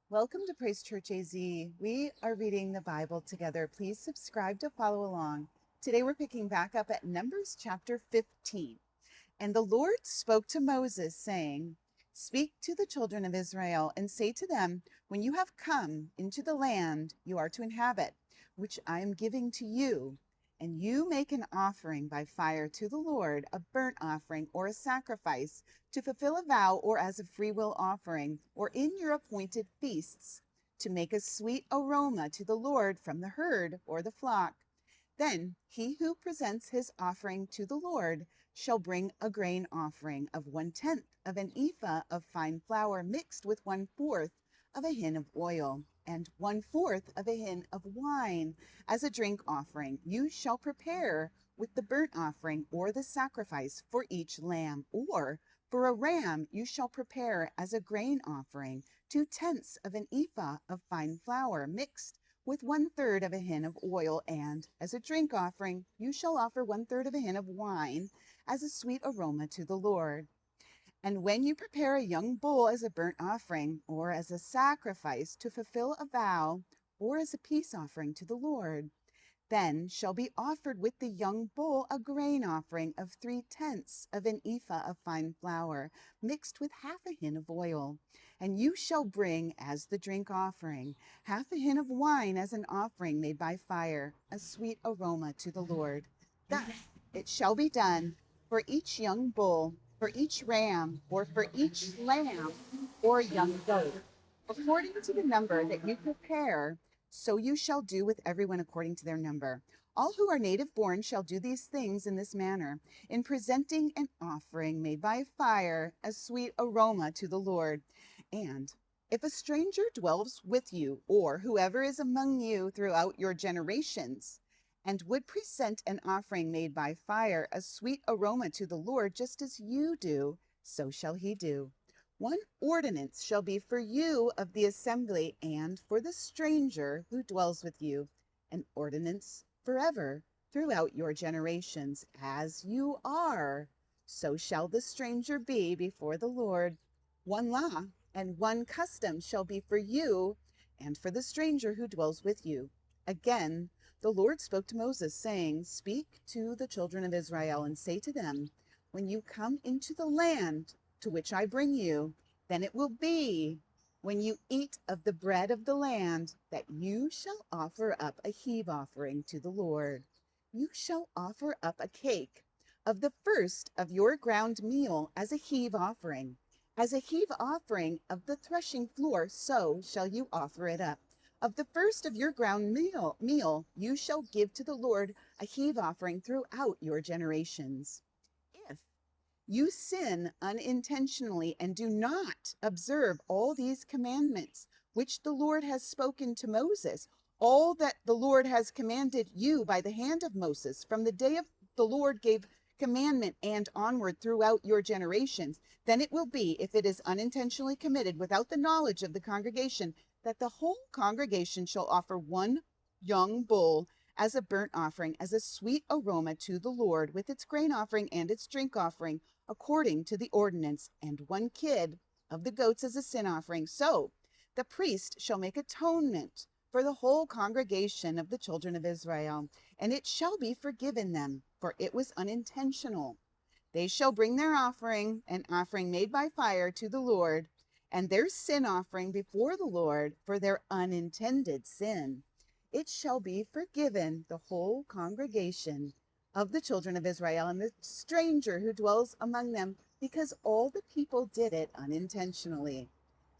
Welcome to Praise Church AZ. We are reading the Bible together. Please subscribe to follow along. Today we're picking back up at Numbers chapter 15. And the Lord spoke to Moses, saying, "Speak to the children of Israel and say to them, when you have come into the land you are to inhabit, which I am giving to you, and you make an offering by fire to the Lord, a burnt offering or a sacrifice, to fulfill a vow or as a freewill offering, or in your appointed feasts, to make a sweet aroma to the Lord from the herd or the flock. Then he who presents his offering to the Lord shall bring a grain offering of 1/10 of an ephah of fine flour mixed with 1/4 of a hin of oil, and 1/4 of a hin of wine as a drink offering. You shall prepare with the burnt offering or the sacrifice for each lamb, or for a ram you shall prepare as a grain offering 2/10 of an ephah of fine flour mixed with 1/3 of a hin of oil, and as a drink offering you shall offer 1/3 of a hin of wine as a sweet aroma to the Lord. And when you prepare a young bull as a burnt offering, or as a sacrifice to fulfill a vow, or as a peace offering to the Lord, then shall be offered with the young bull a grain offering of 3/10 of an ephah of fine flour, mixed with half a hin of oil. And you shall bring as the drink offering half a hin of wine as an offering made by fire, a sweet aroma to the Lord. Thus it shall be done for each young bull, for each ram, or for each lamb or young goat, according to the number that you prepare. So you shall do with everyone according to their number. All who are native born shall do these things in this manner, in presenting an offering made by fire, a sweet aroma to the Lord. And if a stranger dwells with you, or whoever is among you throughout your generations, and would present an offering made by fire, a sweet aroma to the Lord, just as you do, so shall he do. One ordinance shall be for you of the assembly, and for the stranger who dwells with you, an ordinance forever throughout your generations. As you are, so shall the stranger be before the Lord. One law and one custom shall be for you and for the stranger who dwells with you." Again, the Lord spoke to Moses, saying, "Speak to the children of Israel and say to them, when you come into the land to which I bring you, then it will be, when you eat of the bread of the land, that you shall offer up a heave offering to the Lord. You shall offer up a cake of the first of your ground meal as a heave offering. As a heave offering of the threshing floor, so shall you offer it up. Of the first of your ground meal you shall give to the Lord a heave offering throughout your generations. If you sin unintentionally and do not observe all these commandments which the Lord has spoken to Moses, all that the Lord has commanded you by the hand of Moses, from the day of the Lord gave commandment and onward throughout your generations, then it will be, if it is unintentionally committed without the knowledge of the congregation, that the whole congregation shall offer one young bull as a burnt offering, as a sweet aroma to the Lord, with its grain offering and its drink offering, according to the ordinance, and one kid of the goats as a sin offering. So the priest shall make atonement for the whole congregation of the children of Israel, and it shall be forgiven them, for it was unintentional. They shall bring their offering, an offering made by fire to the Lord, and their sin offering before the Lord for their unintended sin. It shall be forgiven the whole congregation of the children of Israel and the stranger who dwells among them, because all the people did it unintentionally.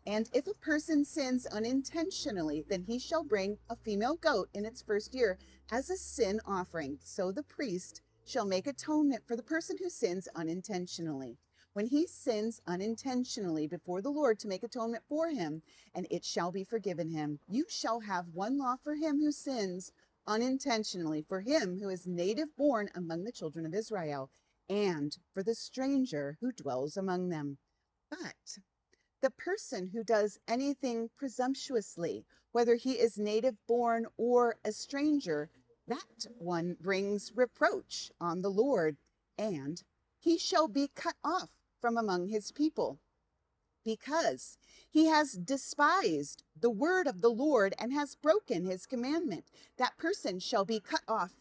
And if a person sins unintentionally, then he shall bring a female goat in its first year as a sin offering. So the priest shall make atonement for the person who sins unintentionally, when he sins unintentionally before the Lord, to make atonement for him, and it shall be forgiven him. You shall have one law for him who sins unintentionally, for him who is native born among the children of Israel, and for the stranger who dwells among them. But the person who does anything presumptuously, whether he is native born or a stranger, that one brings reproach on the Lord, and he shall be cut off from among his people. because he has despised the word of the Lord and has broken his commandment. That person shall be cut off.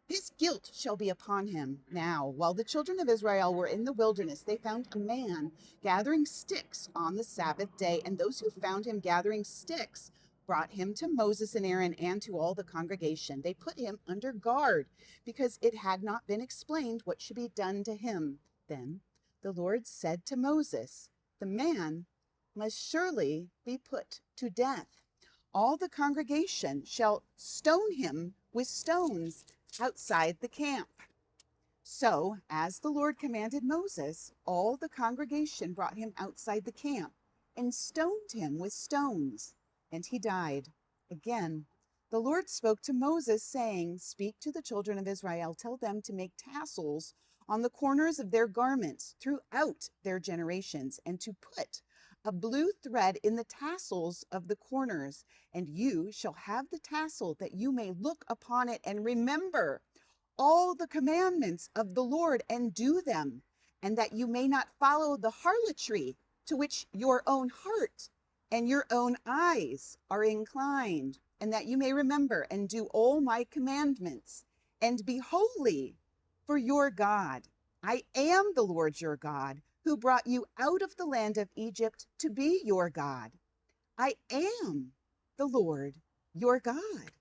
His guilt shall be upon him. Now, while the children of Israel were in the wilderness, they found a man gathering sticks on the Sabbath day, and those who found him gathering sticks brought him to Moses and Aaron and to all the congregation. They put him under guard because it had not been explained what should be done to him. Then the Lord said to Moses, "The man must surely be put to death. All the congregation shall stone him with stones outside the camp." So, as the Lord commanded Moses, all the congregation brought him outside the camp and stoned him with stones, and he died. Again, the Lord spoke to Moses, saying, "Speak to the children of Israel, tell them to make tassels on the corners of their garments throughout their generations, and to put a blue thread in the tassels of the corners, and you shall have the tassel that you may look upon it and remember all the commandments of the Lord and do them, and that you may not follow the harlotry to which your own heart and your own eyes are inclined, and that you may remember and do all my commandments and be holy for your God. I am the Lord your God, who brought you out of the land of Egypt to be your God. I am the Lord your God."